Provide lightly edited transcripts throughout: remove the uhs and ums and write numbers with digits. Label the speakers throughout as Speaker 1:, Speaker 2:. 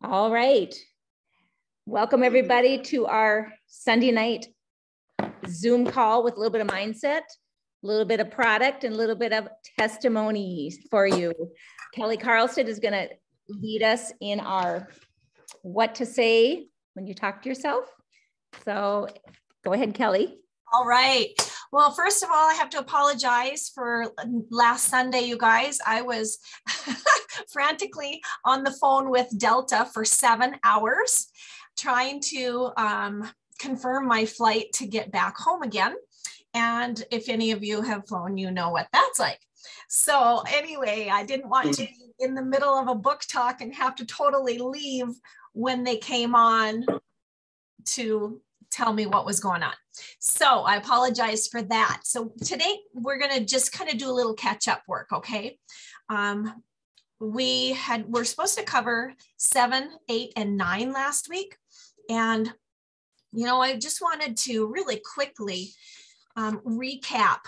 Speaker 1: All right. Welcome everybody to our Sunday night Zoom call with a little bit of mindset, a little bit of product, and a little bit of testimony for you. Kelly Carlstead is going to lead us in our what to say when you talk to yourself. So go ahead, Kelly.
Speaker 2: All right. Well, first of all, I have to apologize for last Sunday, you guys. I was frantically on the phone with Delta for 7 hours trying to confirm my flight to get back home again. And if any of you have flown, you know what that's like. So anyway, I didn't want to be in the middle of a book talk and have to totally leave when they came on to tell me what was going on. So I apologize for that. So today we're going to just kind of do a little catch up work. Okay. We're supposed to cover 7, 8, and 9 last week. And, you know, I just wanted to really quickly recap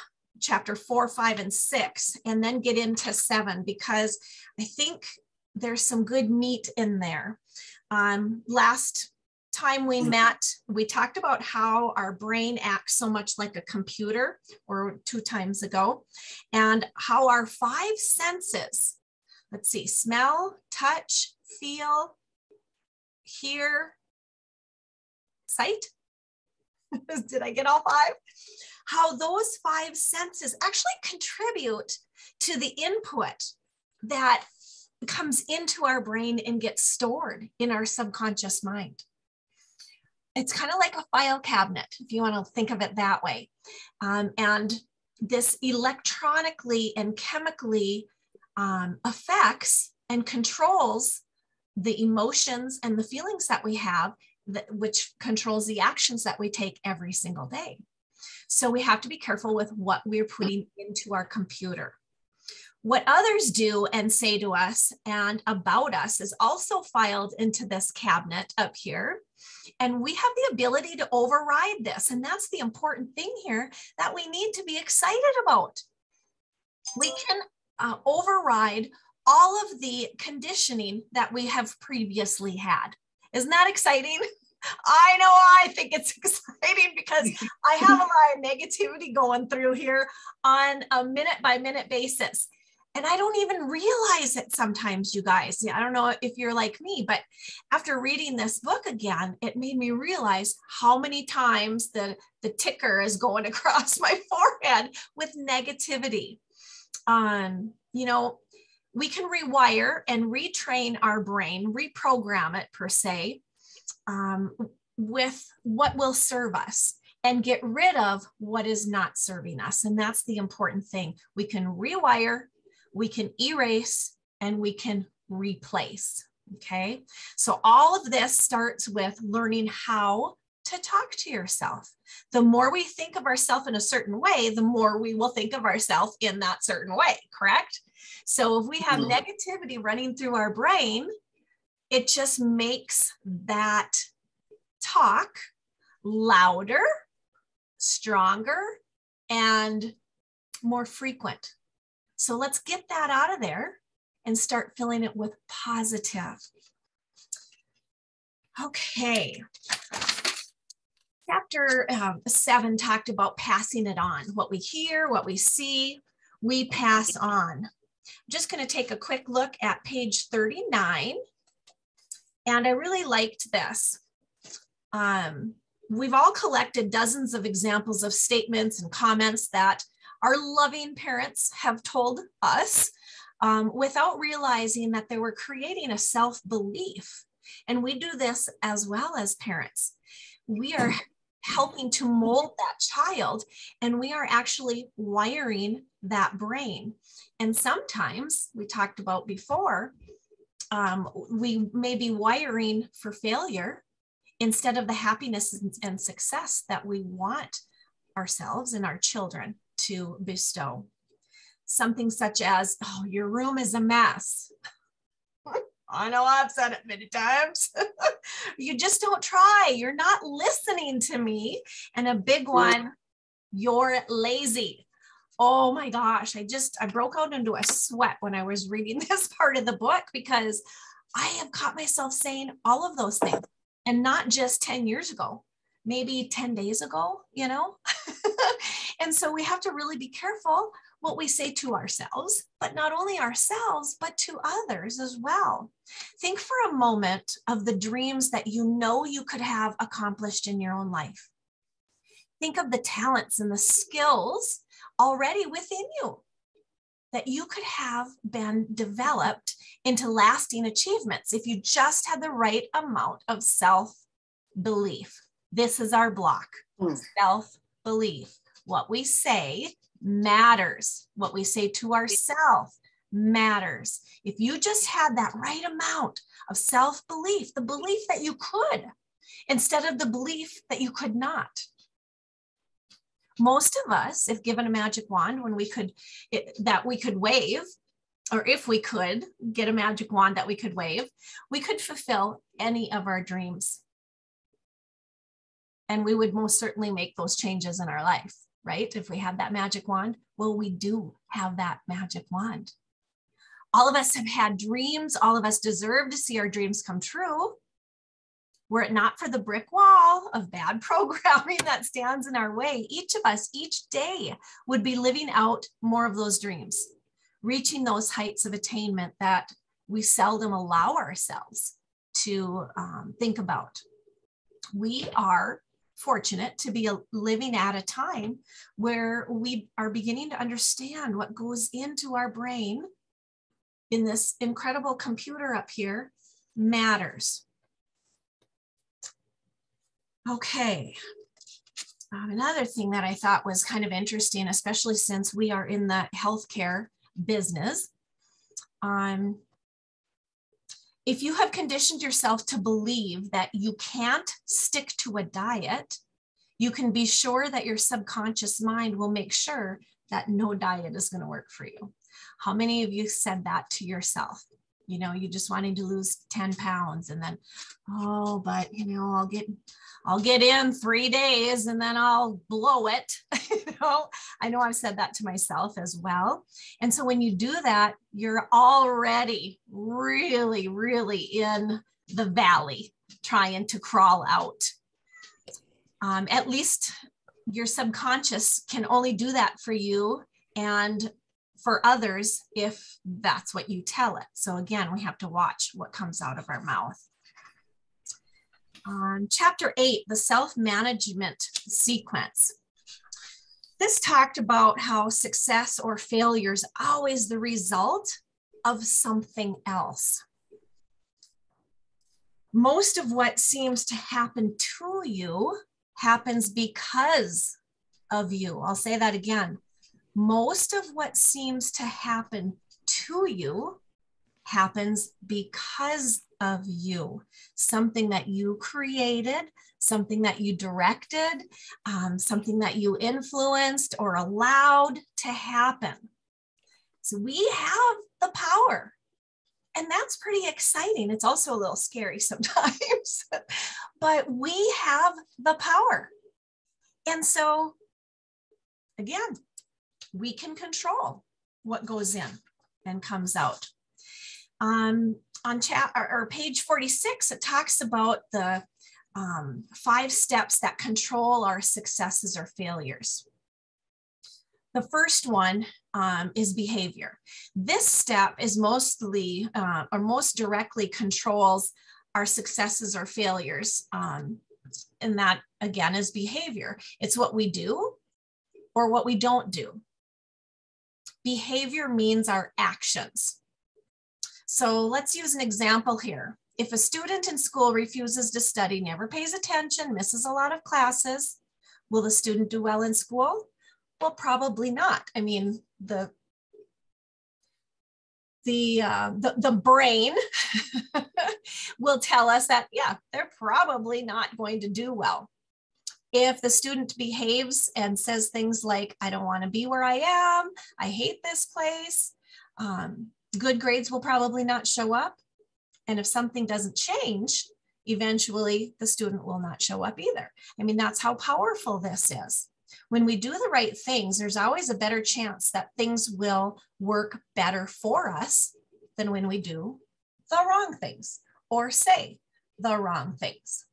Speaker 2: chapter 4, 5, and 6, and then get into 7, because I think there's some good meat in there. Last time we met, we talked about how our brain acts so much like a computer, or 2 times ago, and how our 5 senses, let's see, smell, touch, feel, hear, sight. Did I get all 5? How those 5 senses actually contribute to the input that comes into our brain and gets stored in our subconscious mind. It's kind of like a file cabinet, if you want to think of it that way. And this electronically and chemically affects and controls the emotions and the feelings that we have, which controls the actions that we take every single day. So we have to be careful with what we're putting into our computer. What others do and say to us and about us is also filed into this cabinet up here. And we have the ability to override this. And that's the important thing here that we need to be excited about. We can override all of the conditioning that we have previously had. Isn't that exciting? I know I think it's exciting because I have a lot of negativity going through here on a minute by minute basis. And I don't even realize it sometimes, you guys. I don't know if you're like me, but after reading this book again, it made me realize how many times the ticker is going across my forehead with negativity. You know, we can rewire and retrain our brain, reprogram it per se, with what will serve us and get rid of what is not serving us. And that's the important thing. We can rewire, we can erase, and we can replace. Okay. So all of this starts with learning how to talk to yourself. The more we think of ourselves in a certain way, the more we will think of ourselves in that certain way. Correct? So if we have negativity running through our brain, it just makes that talk louder, stronger, and more frequent. So let's get that out of there and start filling it with positive. Okay. Chapter 7 talked about passing it on. What we hear, what we see, we pass on. I'm just going to take a quick look at page 39. And I really liked this. We've all collected dozens of examples of statements and comments that our loving parents have told us without realizing that they were creating a self-belief. And we do this as well as parents. We are helping to mold that child, and we are actually wiring that brain. And sometimes, we talked about before, we may be wiring for failure instead of the happiness and success that we want ourselves and our children to bestow. Something such as, oh, your room is a mess. I know I've said it many times. You just don't try. You're not listening to me. And a big one, you're lazy. Oh my gosh, I broke out into a sweat when I was reading this part of the book, because I have caught myself saying all of those things, and not just 10 years ago, maybe 10 days ago, you know? And so we have to really be careful what we say to ourselves, but not only ourselves, but to others as well. Think for a moment of the dreams that you know you could have accomplished in your own life. Think of the talents and the skills already within you that you could have been developed into lasting achievements if you just had the right amount of self-belief. This is our block, self-belief. What we say matters. What we say to ourselves matters. If you just had that right amount of self-belief, the belief that you could, instead of the belief that you could not. Most of us, if given a magic wand that we could wave, or if we could get a magic wand that we could wave, we could fulfill any of our dreams. And we would most certainly make those changes in our life, right? If we had that magic wand, well, we do have that magic wand. All of us have had dreams. All of us deserve to see our dreams come true. Were it not for the brick wall of bad programming that stands in our way, each of us, each day, would be living out more of those dreams, reaching those heights of attainment that we seldom allow ourselves to think about. We are fortunate to be living at a time where we are beginning to understand what goes into our brain in this incredible computer up here matters. Okay. Another thing that I thought was kind of interesting, especially since we are in the healthcare business. If you have conditioned yourself to believe that you can't stick to a diet, you can be sure that your subconscious mind will make sure that no diet is going to work for you. How many of you said that to yourself? You know, you just wanting to lose 10 pounds and then, oh, but you know, I'll get in 3 days and then I'll blow it. I know I've said that to myself as well. And so when you do that, you're already really, really in the valley trying to crawl out. At least your subconscious can only do that for you and for others if that's what you tell it. So again, we have to watch what comes out of our mouth. Chapter 8, the self-management sequence. This talked about how success or failure is always the result of something else. Most of what seems to happen to you happens because of you. I'll say that again. Most of what seems to happen to you happens because of you. Something that you created, something that you directed, something that you influenced or allowed to happen. So we have the power. And that's pretty exciting. It's also a little scary sometimes, but we have the power. And so, again, we can control what goes in and comes out. On page 46, it talks about the 5 steps that control our successes or failures. The first one is behavior. This step is mostly or most directly controls our successes or failures. And that, again, is behavior. It's what we do or what we don't do. Behavior means our actions. So let's use an example here. If a student in school refuses to study, never pays attention, misses a lot of classes, will the student do well in school? Well, probably not. I mean, the brain will tell us that, yeah, they're probably not going to do well. If the student behaves and says things like, I don't want to be where I am, I hate this place, good grades will probably not show up. And if something doesn't change, eventually the student will not show up either. I mean, that's how powerful this is. When we do the right things, there's always a better chance that things will work better for us than when we do the wrong things or say the wrong things.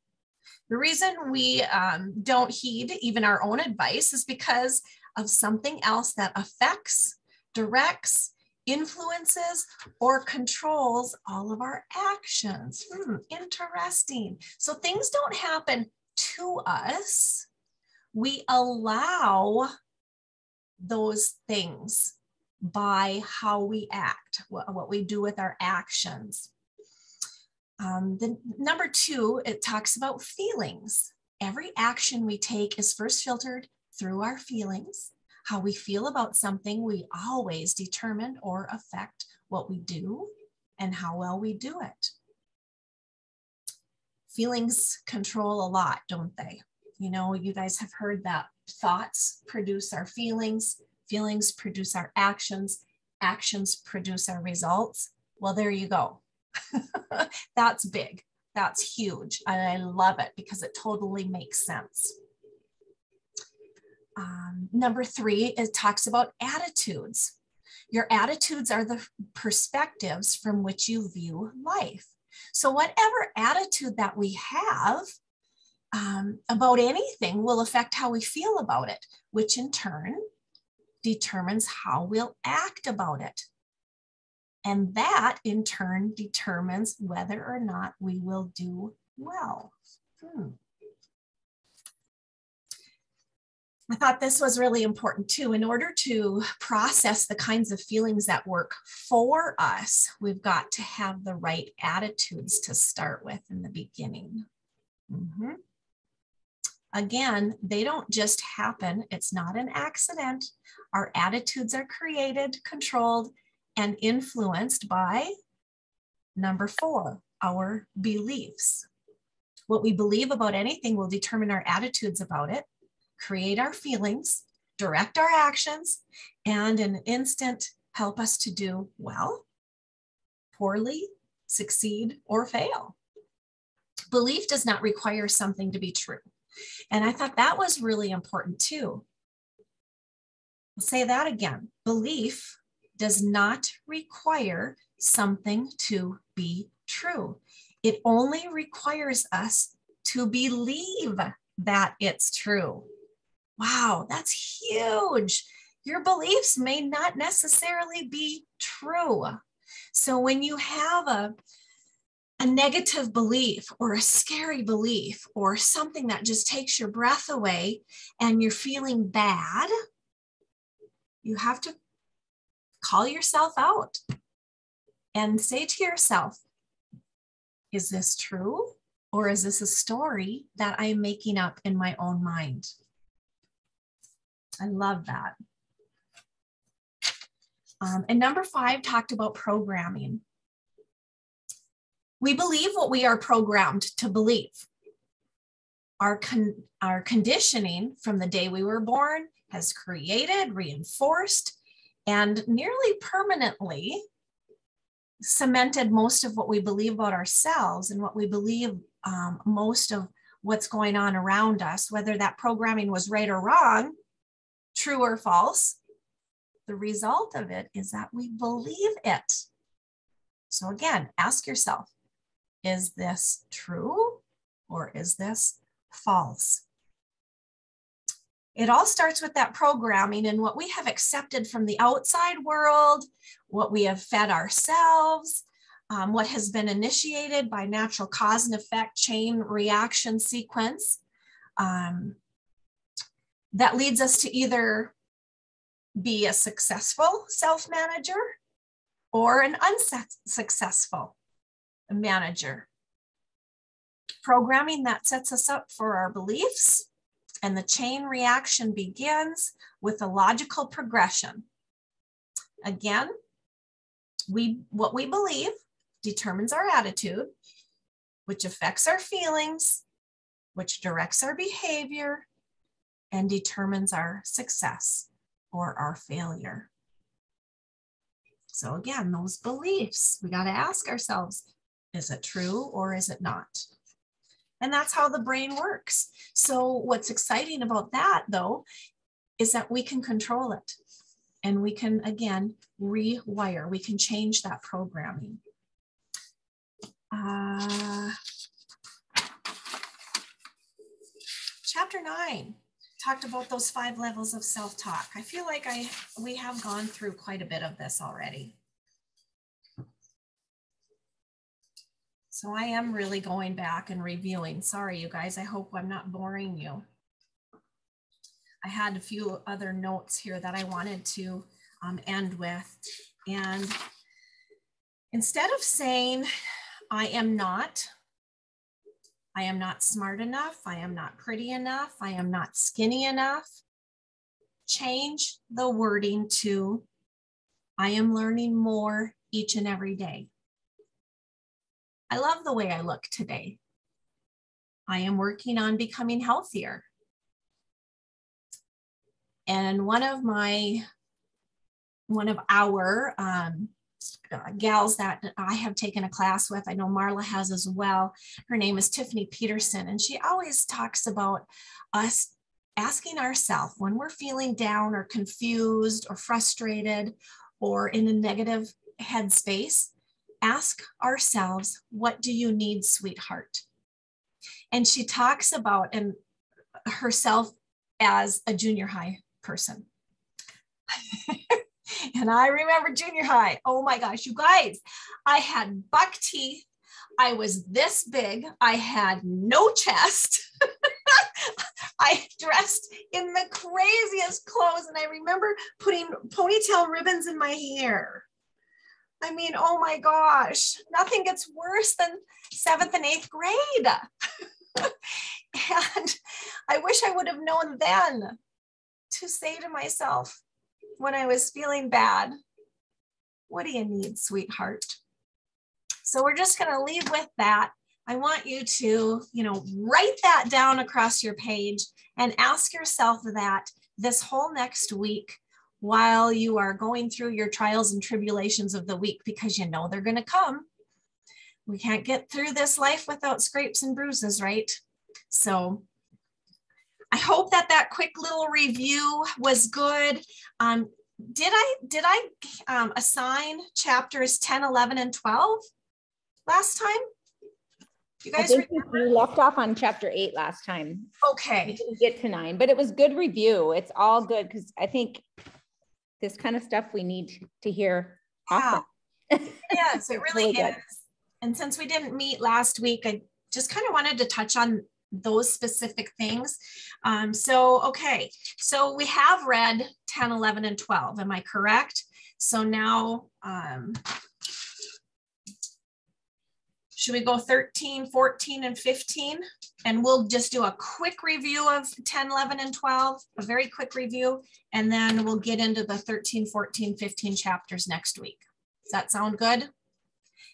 Speaker 2: The reason we don't heed even our own advice is because of something else that affects, directs, influences, or controls all of our actions. Interesting. So things don't happen to us. We allow those things by how we act, what we do with our actions. Then number 2, it talks about feelings. Every action we take is first filtered through our feelings. How we feel about something, we always determine or affect what we do and how well we do it. Feelings control a lot, don't they? You know, you guys have heard that thoughts produce our feelings, feelings produce our actions, actions produce our results. Well, there you go. That's big. That's huge. And I love it because it totally makes sense. Number 3, it talks about attitudes. Your attitudes are the perspectives from which you view life. So whatever attitude that we have about anything will affect how we feel about it, which in turn determines how we'll act about it. And that in turn determines whether or not we will do well. I thought this was really important too. In order to process the kinds of feelings that work for us, we've got to have the right attitudes to start with in the beginning. Again, they don't just happen. It's not an accident. Our attitudes are created, controlled, and influenced by, number 4, our beliefs. What we believe about anything will determine our attitudes about it, create our feelings, direct our actions, and in an instant help us to do well, poorly, succeed, or fail. Belief does not require something to be true. And I thought that was really important too. I'll say that again. Belief does not require something to be true. It only requires us to believe that it's true. Wow, that's huge. Your beliefs may not necessarily be true. So when you have a negative belief or a scary belief or something that just takes your breath away and you're feeling bad, you have to call yourself out and say to yourself, is this true? Or is this a story that I'm making up in my own mind? I love that. And number 5 talked about programming. We believe what we are programmed to believe. Our conditioning from the day we were born has created, reinforced, and nearly permanently cemented most of what we believe about ourselves and what we believe most of what's going on around us, whether that programming was right or wrong, true or false. The result of it is that we believe it. So again, ask yourself, is this true or is this false? It all starts with that programming and what we have accepted from the outside world, what we have fed ourselves, what has been initiated by natural cause and effect chain reaction sequence that leads us to either be a successful self-manager or an unsuccessful manager. Programming that sets us up for our beliefs, and the chain reaction begins with a logical progression. Again, what we believe determines our attitude, which affects our feelings, which directs our behavior, and determines our success or our failure. So again, those beliefs, we got to ask ourselves, is it true or is it not? And that's how the brain works. So what's exciting about that, though, is that we can control it. And we can, again, rewire. We can change that programming. 9 talked about those 5 levels of self-talk. I feel like we have gone through quite a bit of this already. So I am really going back and reviewing. Sorry, you guys, I hope I'm not boring you. I had a few other notes here that I wanted to end with. And instead of saying, I am not smart enough, I am not pretty enough, I am not skinny enough, change the wording to, I am learning more each and every day. I love the way I look today. I am working on becoming healthier. And one of our gals that I have taken a class with, I know Marla has as well, her name is Tiffany Peterson, and she always talks about us asking ourselves when we're feeling down or confused or frustrated or in a negative headspace, ask ourselves, what do you need, sweetheart? And she talks about herself as a junior high person. And I remember junior high. Oh my gosh, you guys, I had buck teeth. I was this big. I had no chest. I dressed in the craziest clothes. And I remember putting ponytail ribbons in my hair. I mean, oh my gosh, nothing gets worse than 7th and 8th grade. And I wish I would have known then to say to myself when I was feeling bad, what do you need, sweetheart? So we're just going to leave with that. I want you to, write that down across your page and ask yourself that this whole next week while you are going through your trials and tribulations of the week, because you know they're going to come. We can't get through this life without scrapes and bruises, right? So I hope that quick little review was good. Did I assign chapters 10, 11, and 12 last time? You guys remember?
Speaker 1: You left off on chapter 8 last time.
Speaker 2: Okay.
Speaker 1: We didn't get to 9, but it was good review. It's all good because I think this kind of stuff we need to hear often.
Speaker 2: Yes, it really is. And since we didn't meet last week, I just kind of wanted to touch on those specific things. Okay, so we have read 10, 11, and 12. Am I correct? So now, should we go 13, 14, and 15? And we'll just do a quick review of 10, 11, and 12, a very quick review, and then we'll get into the 13, 14, 15 chapters next week. Does that sound good?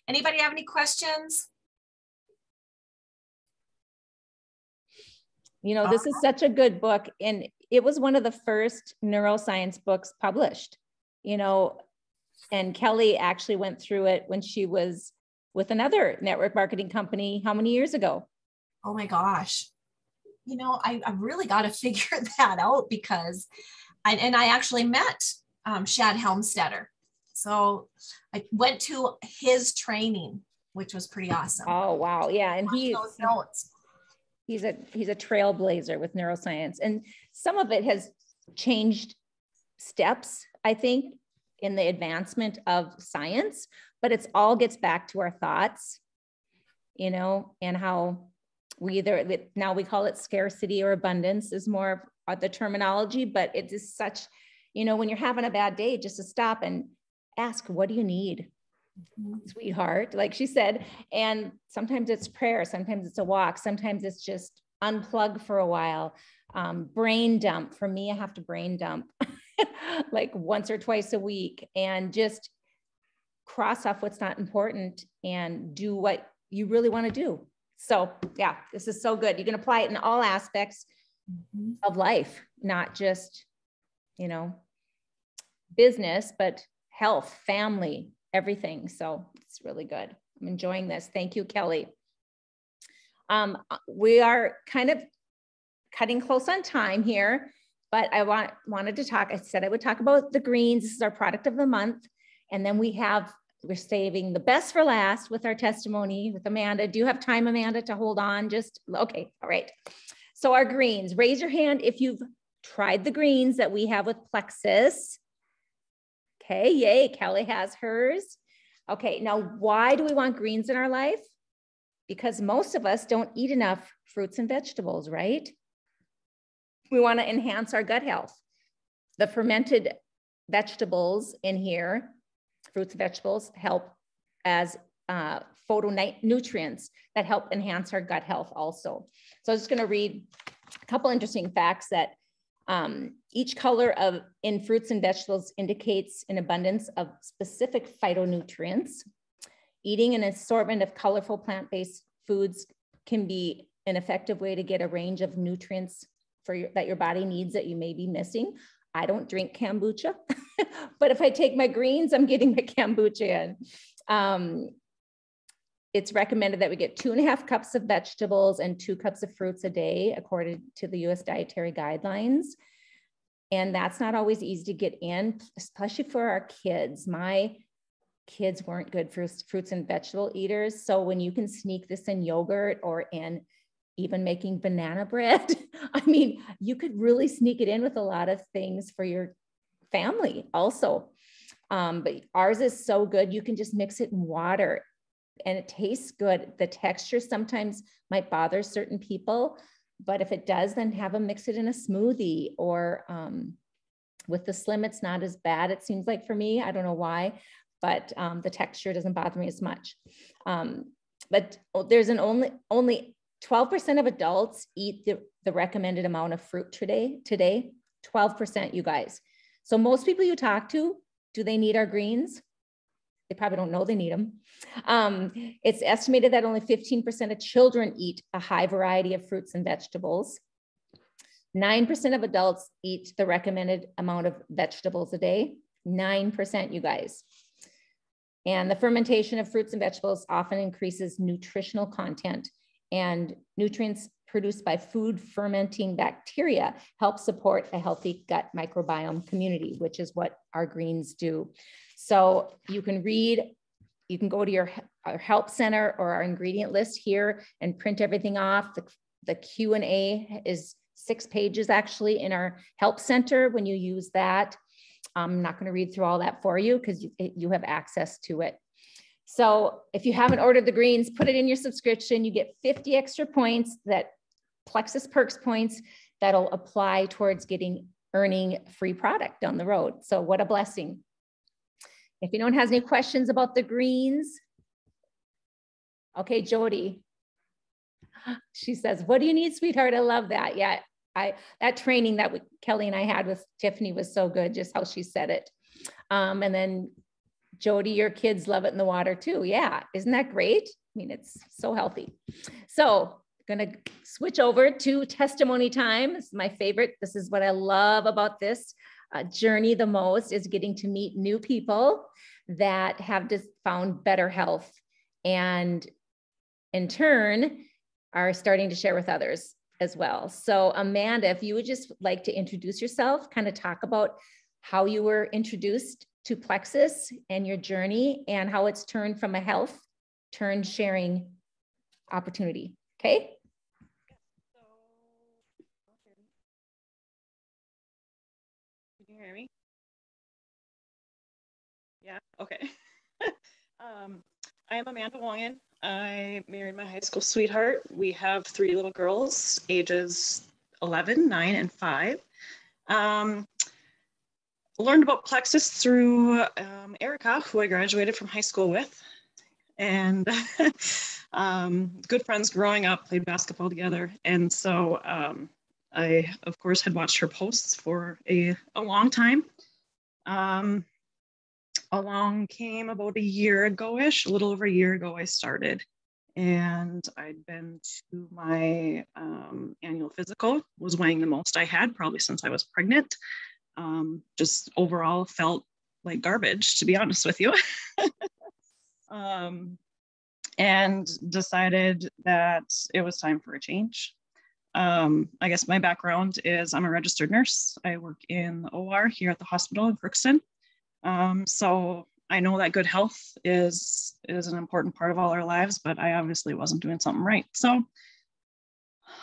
Speaker 2: Anybody have any questions?
Speaker 1: This is such a good book, and it was one of the first neuroscience books published, and Kelly actually went through it when she was with another network marketing company. How many years ago?
Speaker 2: Oh my gosh. I really got to figure that out because I actually met Shad Helmstetter. So I went to his training, which was pretty awesome.
Speaker 1: Oh, wow. Yeah. And he's a trailblazer with neuroscience, and some of it has changed steps, I think, in the advancement of science, but it's all gets back to our thoughts, and how now we call it scarcity or abundance is more of the terminology, but it is such, when you're having a bad day, just to stop and ask, what do you need, sweetheart? Like she said, and sometimes it's prayer, sometimes it's a walk, sometimes it's just unplug for a while, brain dump. For me, I have to brain dump like once or twice a week and just cross off what's not important and do what you really want to do. So yeah, this is so good. You can apply it in all aspects of life, not just, business, but health, family, everything. So it's really good. I'm enjoying this. Thank you, Kelly. We are kind of cutting close on time here, but I wanted to talk. I said I would talk about the greens. This is our product of the month. And then we're saving the best for last with our testimony with Amanda. Do you have time, Amanda, to hold on? Okay. All right. So our greens, raise your hand if you've tried the greens that we have with Plexus. Okay, yay, Kelly has hers. Okay, now why do we want greens in our life? Because most of us don't eat enough fruits and vegetables, right? We want to enhance our gut health. The fermented vegetables in here, fruits and vegetables, help as phytonutrients that help enhance our gut health also. So I'm just going to read a couple interesting facts that each color in fruits and vegetables indicates an abundance of specific phytonutrients. Eating an assortment of colorful plant-based foods can be an effective way to get a range of nutrients that your body needs that you may be missing. I don't drink kombucha, but if I take my greens, I'm getting my kombucha in. It's recommended that we get 2.5 cups of vegetables and 2 cups of fruits a day, according to the US dietary guidelines. And that's not always easy to get in, especially for our kids. My kids weren't good fruits and vegetable eaters. So when you can sneak this in yogurt or in even making banana bread, I mean, you could really sneak it in with a lot of things for your family also. But ours is so good. You can just mix it in water and it tastes good. The texture sometimes might bother certain people, but if it does, then have them mix it in a smoothie or with the Slim, it's not as bad. It seems like for me, I don't know why, but the texture doesn't bother me as much. But there's only 12% of adults eat the recommended amount of fruit today, 12%, you guys. So most people you talk to, do they need our greens? They probably don't know they need them. It's estimated that only 15% of children eat a high variety of fruits and vegetables. 9% of adults eat the recommended amount of vegetables a day. 9%, you guys. And the fermentation of fruits and vegetables often increases nutritional content, and nutrients produced by food fermenting bacteria help support a healthy gut microbiome community, which is what our greens do. So you can go to our help center or our ingredient list here and print everything off. The Q&A is 6 pages actually in our help center when you use that. I'm not going to read through all that for you because you have access to it. So if you haven't ordered the greens, put it in your subscription. You get 50 extra points, that Plexus Perks points that'll apply towards earning free product down the road. So what a blessing. If anyone has any questions about the greens. Okay, Jody. She says, what do you need, sweetheart? I love that. Yeah, that training that Kelly and I had with Tiffany was so good, just how she said it. And then Jody, your kids love it in the water too. Yeah, isn't that great? I mean, it's so healthy. So I'm gonna switch over to testimony time. This is my favorite. This is what I love about this journey the most, is getting to meet new people that have just found better health and in turn are starting to share with others as well. So Amanda, if you would just like to introduce yourself, kind of talk about how you were introduced to Plexus and your journey and how it's turned from a health turn sharing opportunity. Okay.
Speaker 3: Can you hear me? Yeah, okay. I am Amanda Wangen. I married my high school sweetheart. We have 3 little girls, ages 11, 9, and 5. Learned about Plexus through Erica, who I graduated from high school with. And good friends growing up, played basketball together. And so I, of course, had watched her posts for a long time. Along came about a year ago-ish, a little over a year ago, I started. And I'd been to my annual physical, was weighing the most I had, probably since I was pregnant. Just overall felt like garbage, to be honest with you. And decided that it was time for a change. I guess my background is I'm a registered nurse. I work in the OR here at the hospital in Crookston. So I know that good health is an important part of all our lives, but I obviously wasn't doing something right. So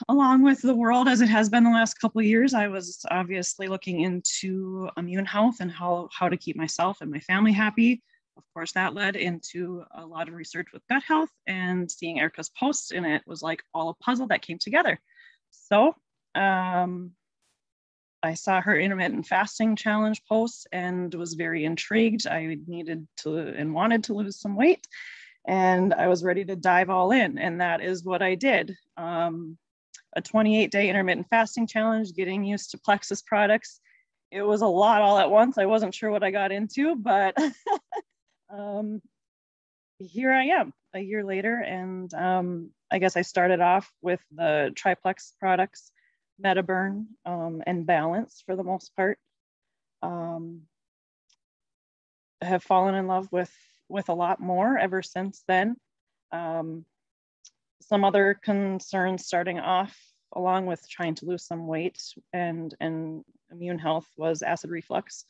Speaker 3: along with the world as it has been the last couple of years, I was obviously looking into immune health and how to keep myself and my family happy. Of course, that led into a lot of research with gut health, and seeing Erica's posts in it was like all a puzzle that came together. So I saw her intermittent fasting challenge posts and was very intrigued. I needed to and wanted to lose some weight, and I was ready to dive all in. And that is what I did. A 28-day intermittent fasting challenge, getting used to Plexus products. It was a lot all at once. I wasn't sure what I got into, but here I am a year later. And I guess I started off with the Triplex products, MetaBurn and Balance for the most part. I have fallen in love with a lot more ever since then. Some other concerns starting off, along with trying to lose some weight and immune health, was acid reflux.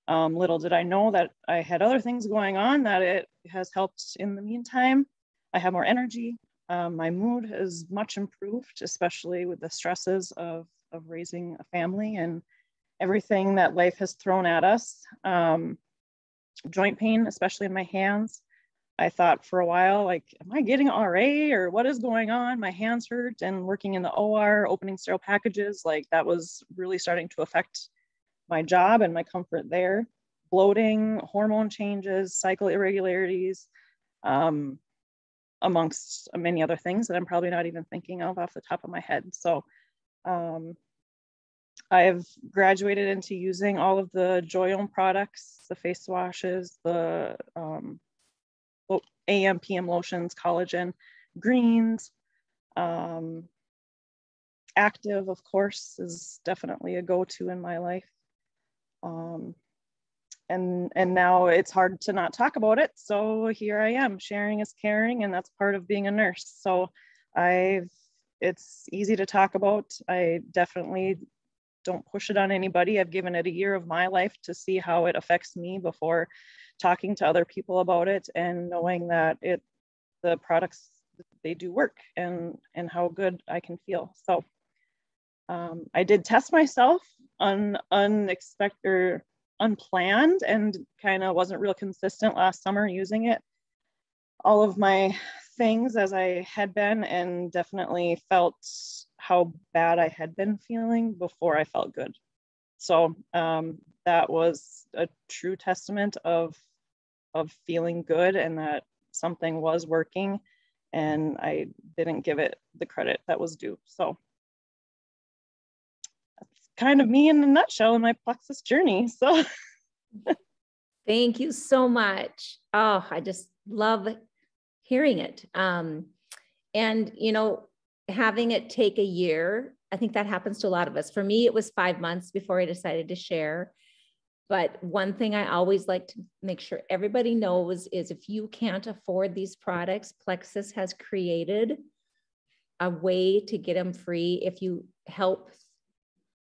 Speaker 3: Little did I know that I had other things going on, that it has helped in the meantime. I have more energy. My mood is much improved, especially with the stresses of raising a family and everything that life has thrown at us. Joint pain, especially in my hands. I thought for a while, like, am I getting RA or what is going on? My hands hurt, and working in the OR, opening sterile packages, like that was really starting to affect my job and my comfort there. Bloating, hormone changes, cycle irregularities, amongst many other things that I'm probably not even thinking of off the top of my head. So I've graduated into using all of the Joyome products, the face washes, the AM, PM lotions, collagen, greens. Active, of course, is definitely a go-to in my life. And now it's hard to not talk about it. So here I am, sharing is caring, and that's part of being a nurse. So it's easy to talk about. I definitely don't push it on anybody. I've given it a year of my life to see how it affects me before talking to other people about it, and knowing that the products, they do work, and how good I can feel. So I did test myself unexpected or unplanned, and kind of wasn't real consistent last summer using it. All of my things as I had been, and definitely felt how bad I had been feeling before I felt good. So that was a true testament of feeling good, and that something was working, and I didn't give it the credit that was due. So that's kind of me in a nutshell in my Plexus journey. So
Speaker 1: thank you so much. Oh, I just love hearing it. And, you know, having it take a year, I think that happens to a lot of us. For me, it was 5 months before I decided to share. But one thing I always like to make sure everybody knows is, if you can't afford these products, Plexus has created a way to get them free. If you help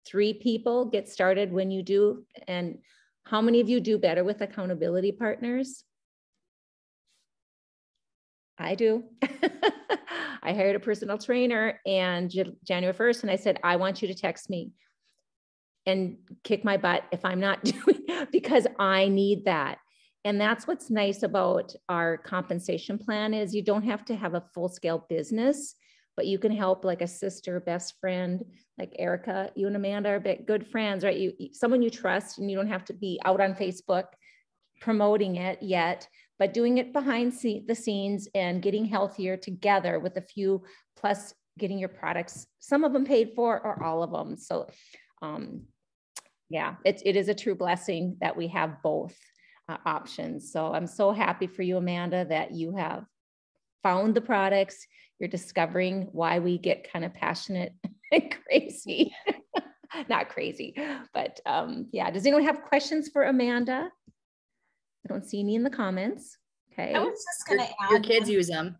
Speaker 1: 3 people get started when you do, and how many of you do better with accountability partners? I do. I hired a personal trainer, and January 1st, and I said, I want you to text me and kick my butt if I'm not doing it, because I need that. And that's what's nice about our compensation plan, is you don't have to have a full-scale business, but you can help like a sister, best friend, like Erica. You and Amanda are good friends, right? Someone you trust, and you don't have to be out on Facebook promoting it yet, but doing it behind the scenes and getting healthier together with a few, plus getting your products, some of them paid for or all of them. So yeah, it is a true blessing that we have both options. So I'm so happy for you, Amanda, that you have found the products. You're discovering why we get kind of passionate and crazy. Not crazy, but yeah. Does anyone have questions for Amanda? I don't see any in the comments. Okay.
Speaker 2: I was just going to add.
Speaker 4: Your kids use them.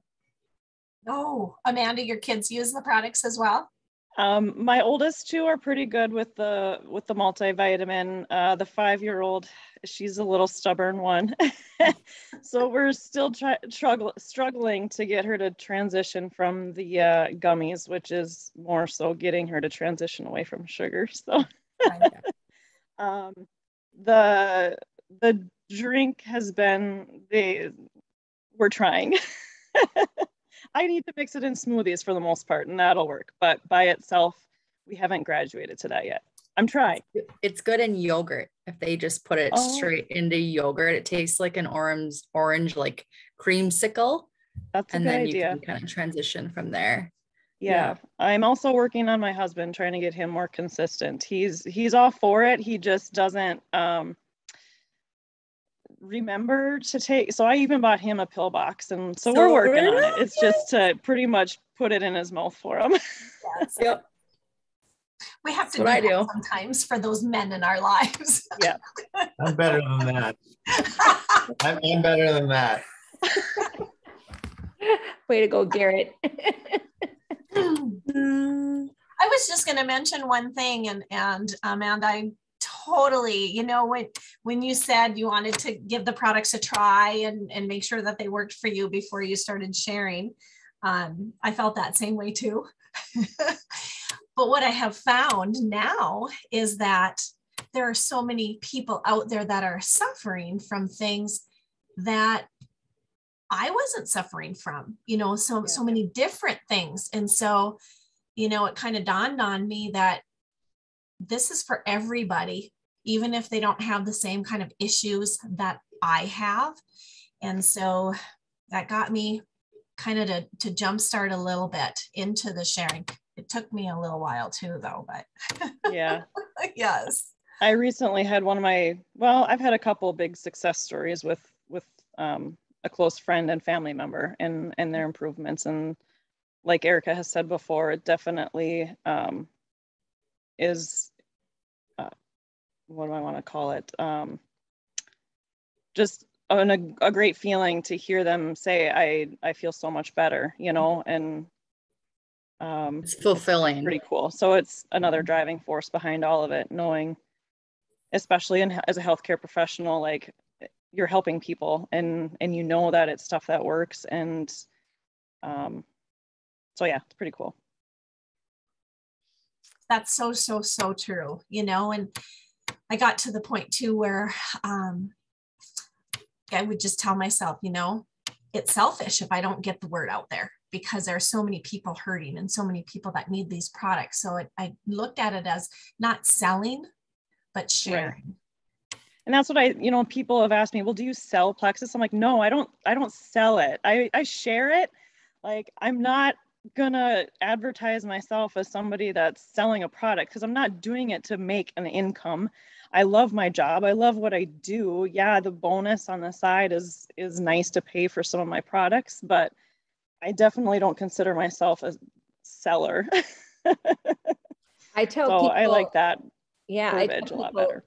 Speaker 2: Oh, Amanda, your kids use the products as well?
Speaker 3: My oldest two are pretty good with the multivitamin. The 5-year-old, she's a little stubborn one. So we're still struggling to get her to transition from the gummies, which is more so getting her to transition away from sugar. So the drink has been, we're trying. I need to mix it in smoothies for the most part, and that'll work. But by itself, we haven't graduated to that yet. I'm trying.
Speaker 4: It's good in yogurt. If they just put it straight into yogurt, it tastes like an orange like creamsicle.
Speaker 3: That's a
Speaker 4: and
Speaker 3: good
Speaker 4: then
Speaker 3: idea.
Speaker 4: You can kind of transition from there.
Speaker 3: Yeah. I'm also working on my husband, trying to get him more consistent. He's all for it. He just doesn't remember to take, so I even bought him a pill box, and so we're working on it. It's just to pretty much put it in his mouth for him.
Speaker 2: Yes. Yep. We have to do that sometimes for those men in our lives.
Speaker 3: Yeah.
Speaker 5: I'm better than that. I'm better than that.
Speaker 1: Way to go, Garrett.
Speaker 2: I was just going to mention one thing, and Amanda, I totally, you know, when you said you wanted to give the products a try and make sure that they worked for you before you started sharing, I felt that same way too. But what I have found now is that there are so many people out there that are suffering from things that I wasn't suffering from, you know, so many different things. And so, you know, it kind of dawned on me that this is for everybody, even if they don't have the same kind of issues that I have. And so that got me kind of to jumpstart a little bit into the sharing. It took me a little while too, though, but
Speaker 3: yeah.
Speaker 2: Yes.
Speaker 3: I recently had I've had a couple of big success stories with a close friend and family member and their improvements. And like Erica has said before, it definitely is, what do I want to call it? Just a great feeling to hear them say, I feel so much better, you know, and
Speaker 4: it's fulfilling.
Speaker 3: It's pretty cool. So it's another driving force behind all of it, knowing, especially as a healthcare professional, like you're helping people and you know that it's stuff that works. And so yeah, it's pretty cool.
Speaker 2: That's so true, you know. And I got to the point too where I would just tell myself, you know, it's selfish if I don't get the word out there, because there are so many people hurting and so many people that need these products. So I looked at it as not selling, but sharing.
Speaker 3: Right. And that's what people have asked me, well, do you sell Plexus? I'm like, no, I don't sell it. I share it. Like, I'm not gonna advertise myself as somebody that's selling a product, because I'm not doing it to make an income. I love my job. I love what I do. Yeah, the bonus on the side is nice to pay for some of my products, but I definitely don't consider myself a seller.
Speaker 1: I tell people,
Speaker 3: I like that.
Speaker 1: Yeah,
Speaker 3: verbiage a lot better.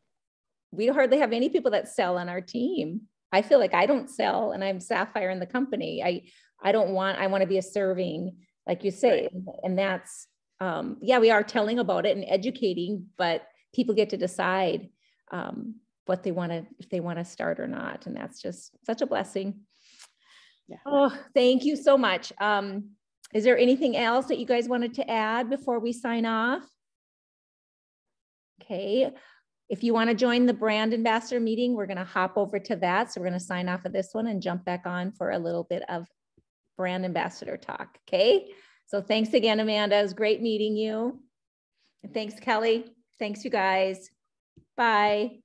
Speaker 1: We hardly have any people that sell on our team. I feel like I don't sell, and I'm Sapphire in the company. I want to be a serving, like you say, right. And that's, we are telling about it and educating, but people get to decide what they want to, if they want to start or not. And that's just such a blessing. Yeah. Oh, thank you so much. Is there anything else that you guys wanted to add before we sign off? Okay. If you want to join the brand ambassador meeting, we're going to hop over to that. So we're going to sign off of this one and jump back on for a little bit of brand ambassador talk. Okay. So thanks again, Amanda. It was great meeting you. And thanks, Kelly. Thanks, you guys. Bye.